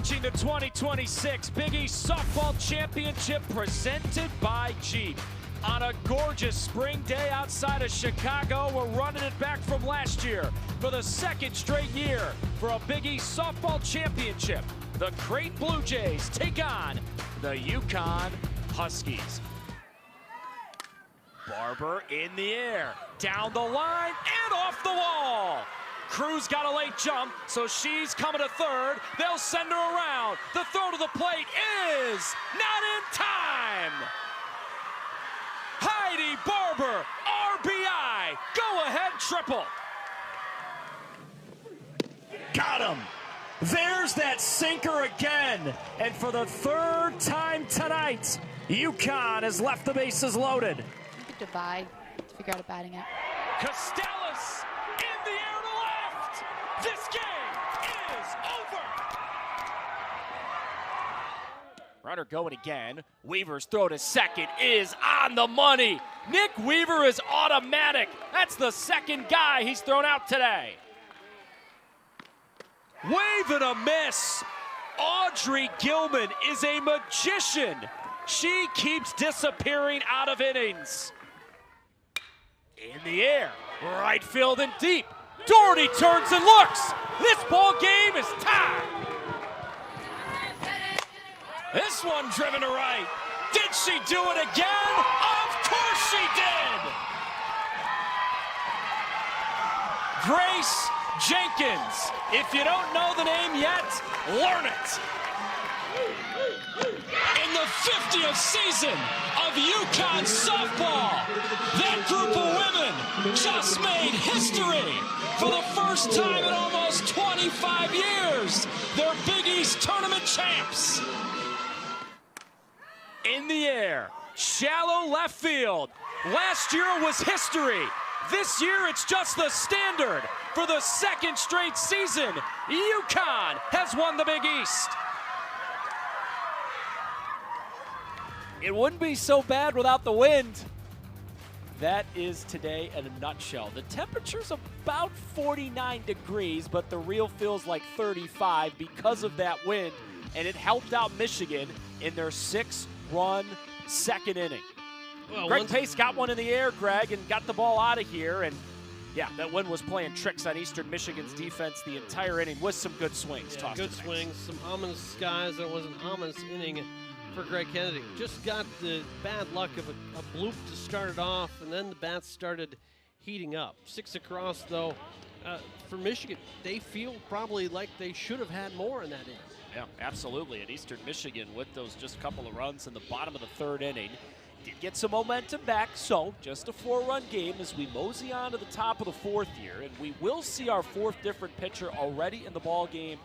watching the 2026 Big East Softball Championship presented by Jeep. On a gorgeous spring day outside of Chicago, we're running it back from last year for the second straight year for a Big East Softball Championship. The Creighton Blue Jays take on the UConn Huskies. Barber in the air, down the line, and off the wall. Cruz got a late jump, so she's coming to third. They'll send her around. The throw to the plate is not in time. Heidi Barber, RBI, go-ahead triple. Got him. There's that sinker again. And for the third time tonight, UConn has left the bases loaded. You could divide to figure out a batting it. Costellas in the air to left. This game is over. Runner going again. Weaver's throw to second is on the money. Nick Weaver is automatic. That's the second guy he's thrown out today. Wave and a miss. Audrey Gilman is a magician. She keeps disappearing out of innings. In the air, right field and deep. Doherty turns and looks. This ball game is tied. This one driven to right. Did she do it again? Of course she did. Grace Jenkins. If you don't know the name yet, learn it. In the 50th season of UConn softball, that group of women just made history. For the first time in almost 25 years, they're Big East tournament champs. In the air, shallow left field. Last year was history. This year it's just the standard. For the second straight season, UConn has won the Big East. It wouldn't be so bad without the wind. That is today in a nutshell. The temperature's about 49 degrees, but the real feels like 35 because of that wind, and it helped out Michigan in their 6-run second inning. Well, Greg Pace got one in the air, Greg, and got the ball out of here, and yeah, that wind was playing tricks on Eastern Michigan's defense the entire inning with some good swings. Yeah, good swings, some ominous skies. That was an ominous inning for Greg Kennedy. Just got the bad luck of a bloop to start it off, and then the bats started heating up. 6 across, though, for Michigan. They feel probably like they should have had more in that inning. Yeah, absolutely. At Eastern Michigan, with those just couple of runs in the bottom of the third inning, did get some momentum back, so just a 4-run game as we mosey on to the top of the fourth here, and we will see our fourth different pitcher already in the ball game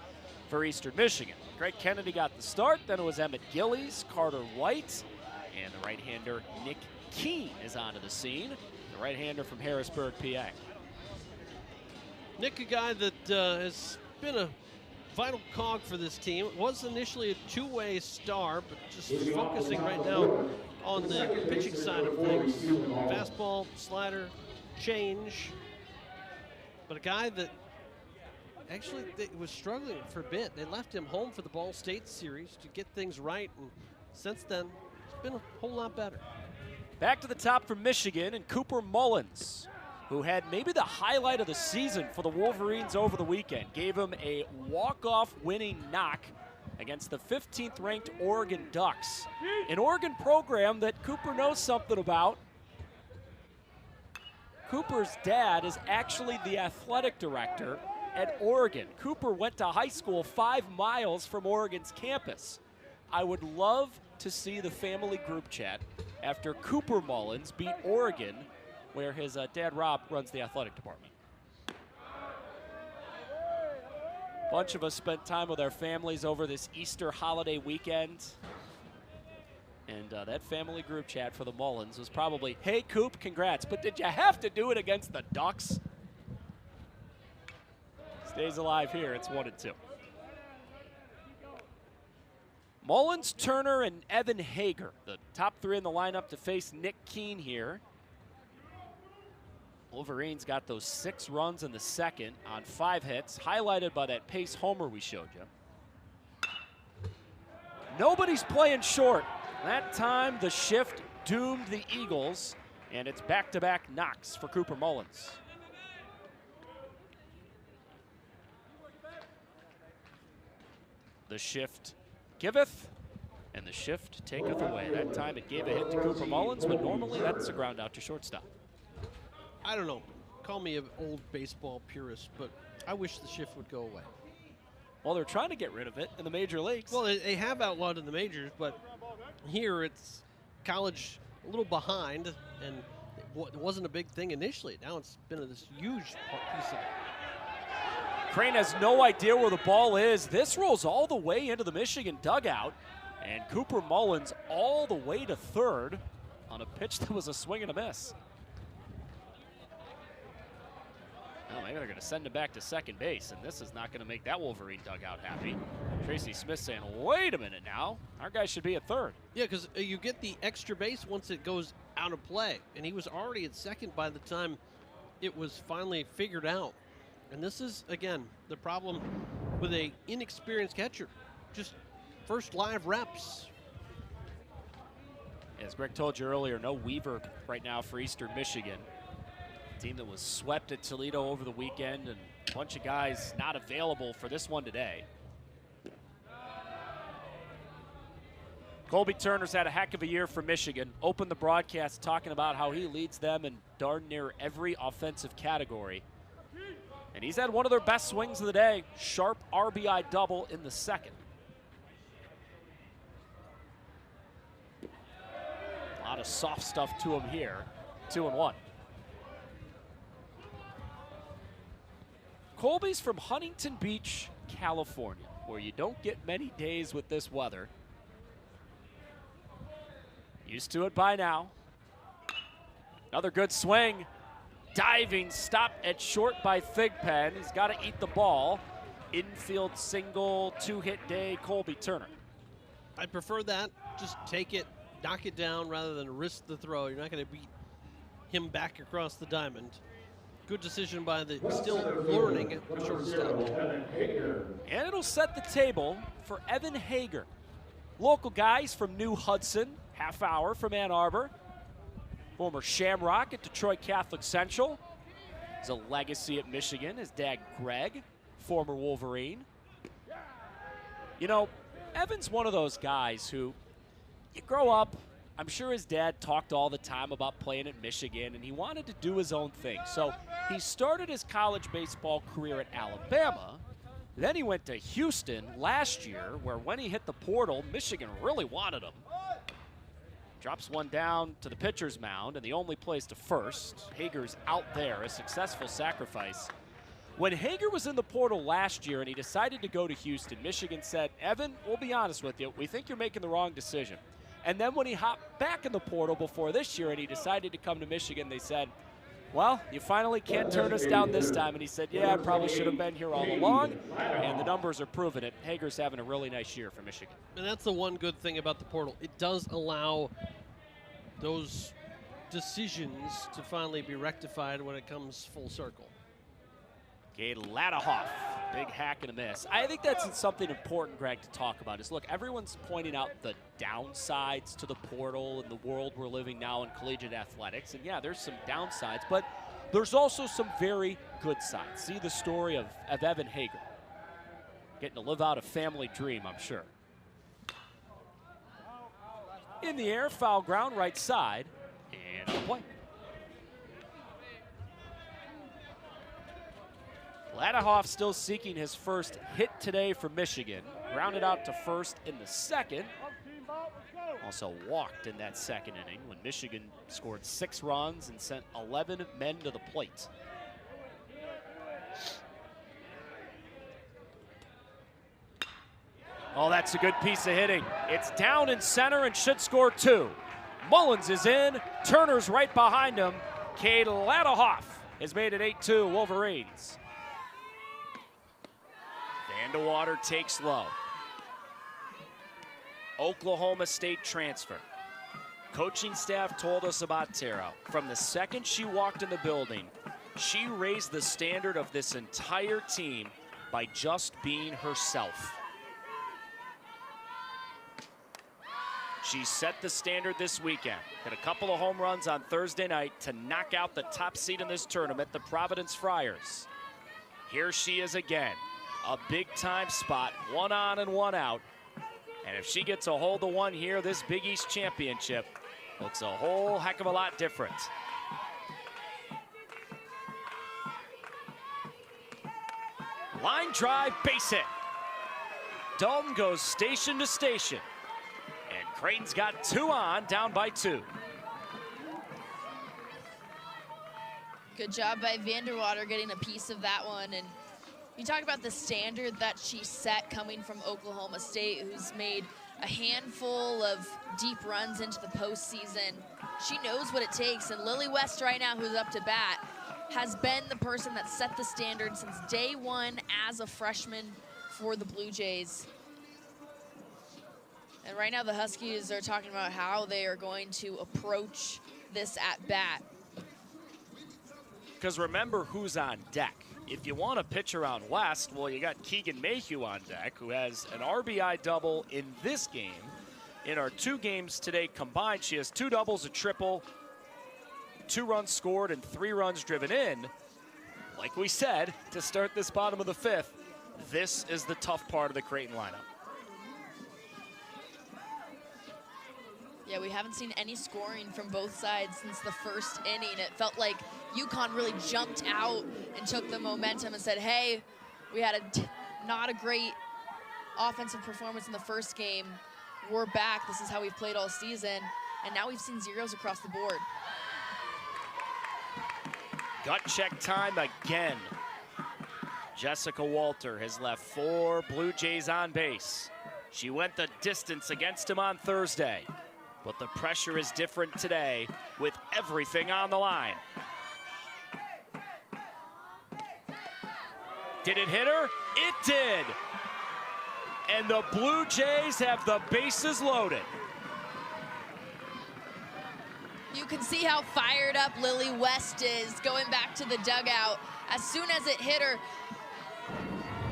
for Eastern Michigan. Greg Kennedy got the start, then it was Emmett Gillies, Carter White, and the right-hander Nick Keene is onto the scene, the right-hander from Harrisburg, PA. Nick, a guy that has been a vital cog for this team. It was initially a two-way star, but just focusing right now on the pitching side of things. Fastball, slider, change. But a guy that actually was struggling for a bit. They left him home for the Ball State series to get things right, and since then, it's been a whole lot better. Back to the top for Michigan and Cooper Mullins, who had maybe the highlight of the season for the Wolverines over the weekend. Gave him a walk-off winning knock against the 15th ranked Oregon Ducks. An Oregon program that Cooper knows something about. Cooper's dad is actually the athletic director at Oregon. Cooper went to high school 5 miles from Oregon's campus. I would love to see the family group chat after Cooper Mullins beat Oregon, where his dad Rob runs the athletic department. Bunch of us spent time with our families over this Easter holiday weekend. And that family group chat for the Mullins was probably, hey, Coop, congrats, but did you have to do it against the Ducks? Stays alive here, it's 1-2. Mullins, Turner, and Evan Hager, the top 3 in the lineup to face Nick Keene here. Wolverines got those 6 runs in the second on 5 hits, highlighted by that Pace homer we showed you. Nobody's playing short. That time the shift doomed the Eagles, and it's back-to-back knocks for Cooper Mullins. The shift giveth, and the shift taketh away. That time it gave a hit to Cooper Mullins, but normally that's a ground out to shortstop. I don't know. Call me an old baseball purist, but I wish the shift would go away. Well, they're trying to get rid of it in the major leagues. Well, they have outlawed in the majors, but here it's college a little behind, and it wasn't a big thing initially. Now it's been this huge piece of it. Crane has no idea where the ball is. This rolls all the way into the Michigan dugout, and Cooper Mullins all the way to third on a pitch that was a swing and a miss. Oh, maybe they're going to send him back to second base, and this is not going to make that Wolverine dugout happy. Tracy Smith saying, wait a minute now, our guy should be at third. Yeah, because you get the extra base once it goes out of play, and he was already at second by the time it was finally figured out. And this is, again, the problem with a inexperienced catcher. Just first live reps. As Greg told you earlier, no Weaver right now for Eastern Michigan. Team that was swept at Toledo over the weekend, and a bunch of guys not available for this one today. Colby Turner's had a heck of a year for Michigan. Opened the broadcast talking about how he leads them in darn near every offensive category. And he's had one of their best swings of the day. Sharp RBI double in the second. A lot of soft stuff to him here. 2-1. Colby's from Huntington Beach, California, where you don't get many days with this weather. Used to it by now. Another good swing. Diving stop at short by Thigpen. He's got to eat the ball. Infield single, two-hit day, Colby Turner. I prefer that. Just take it, knock it down rather than risk the throw. You're not going to beat him back across the diamond. Good decision by the still learning shortstop. And it'll set the table for Evan Hager. Local guys from New Hudson, half hour from Ann Arbor. Former Shamrock at Detroit Catholic Central. He's a legacy at Michigan. His dad, Greg, former Wolverine. You know, Evan's one of those guys who, you grow up, I'm sure his dad talked all the time about playing at Michigan, and he wanted to do his own thing. So he started his college baseball career at Alabama. Then he went to Houston last year, where when he hit the portal, Michigan really wanted him. Drops one down to the pitcher's mound, and the only place to first. Hager's out there, a successful sacrifice. When Hager was in the portal last year and he decided to go to Houston, Michigan said, Evan, we'll be honest with you, we think you're making the wrong decision. And then when he hopped back in the portal before this year and he decided to come to Michigan, they said, well, you finally can't turn us down this time. And he said, yeah, I probably should have been here all along. And the numbers are proving it. Hager's having a really nice year for Michigan. And that's the one good thing about the portal. It does allow those decisions to finally be rectified when it comes full circle. Cade Ladahoff, big hack and a miss. I think that's something important, Greg, to talk about is, look, everyone's pointing out the downsides to the portal and the world we're living now in collegiate athletics. And yeah, there's some downsides, but there's also some very good sides. See the story of Evan Hager. Getting to live out a family dream, I'm sure. In the air, foul ground, right side, and on the play. Ladahoff still seeking his first hit today for Michigan. Grounded out to first in the second. Also walked in that second inning when Michigan scored 6 runs and sent 11 men to the plate. Oh, that's a good piece of hitting. It's down in center and should score 2. Mullins is in. Turner's right behind him. Cade Ladahoff has made it 8-2 Wolverines. Vandewater takes low. Oklahoma State transfer. Coaching staff told us about Tara. From the second she walked in the building, she raised the standard of this entire team by just being herself. She set the standard this weekend. Hit a couple of home runs on Thursday night to knock out the top seed in this tournament, the Providence Friars. Here she is again. A big-time spot, 1 on and 1 out. And if she gets a hold of one here, this Big East championship looks a whole heck of a lot different. Line drive, base hit. Dalton goes station to station. And Creighton's got 2 on, down by 2. Good job by Vanderwater getting a piece of that one. And you talk about the standard that she set coming from Oklahoma State, who's made a handful of deep runs into the postseason. She knows what it takes, and Lily West right now, who's up to bat, has been the person that set the standard since day one as a freshman for the Blue Jays. And right now the Huskies are talking about how they are going to approach this at bat. Because remember who's on deck. If you want a pitcher on West, well, you got Keegan Mayhew on deck, who has an RBI double in this game. In our 2 games today combined, she has 2 doubles, a triple, 2 runs scored, and 3 runs driven in. Like we said, to start this bottom of the 5th, this is the tough part of the Creighton lineup. Yeah, we haven't seen any scoring from both sides since the first inning. It felt like UConn really jumped out and took the momentum and said, hey, we had not a great offensive performance in the first game. We're back. This is how we've played all season. And now we've seen zeros across the board. Gut check time again. Jessica Walter has left 4 Blue Jays on base. She went the distance against him on Thursday. But the pressure is different today with everything on the line. Did it hit her? It did. And the Blue Jays have the bases loaded. You can see how fired up Lily West is going back to the dugout. As soon as it hit her,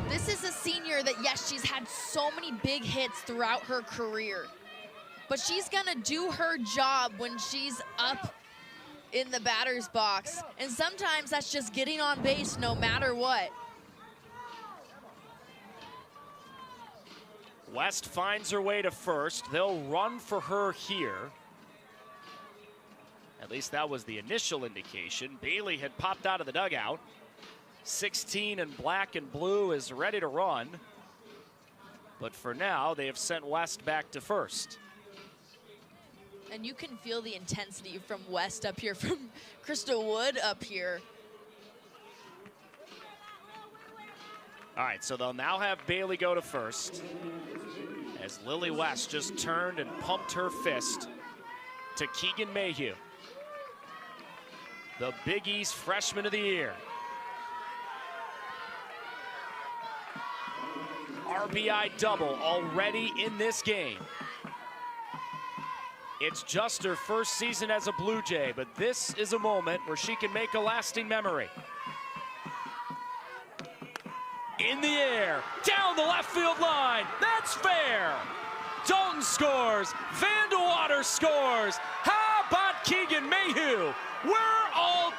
this is a senior that, yes, she's had so many big hits throughout her career. But she's gonna do her job when she's up in the batter's box. And sometimes that's just getting on base no matter what. West finds her way to first. They'll run for her here. At least that was the initial indication. Bailey had popped out of the dugout. 16 in black and blue is ready to run. But for now, they have sent West back to first. And you can feel the intensity from West up here, from Crystal Wood up here. All right, so they'll now have Bailey go to first, as Lily West just turned and pumped her fist to Keegan Mayhew, the Big East Freshman of the Year. RBI double already in this game. It's just her first season as a Blue Jay, but this is a moment where she can make a lasting memory. In the air, down the left field line, that's fair. Dalton scores, Vanderwater scores. How about Keegan Mayhew? We're all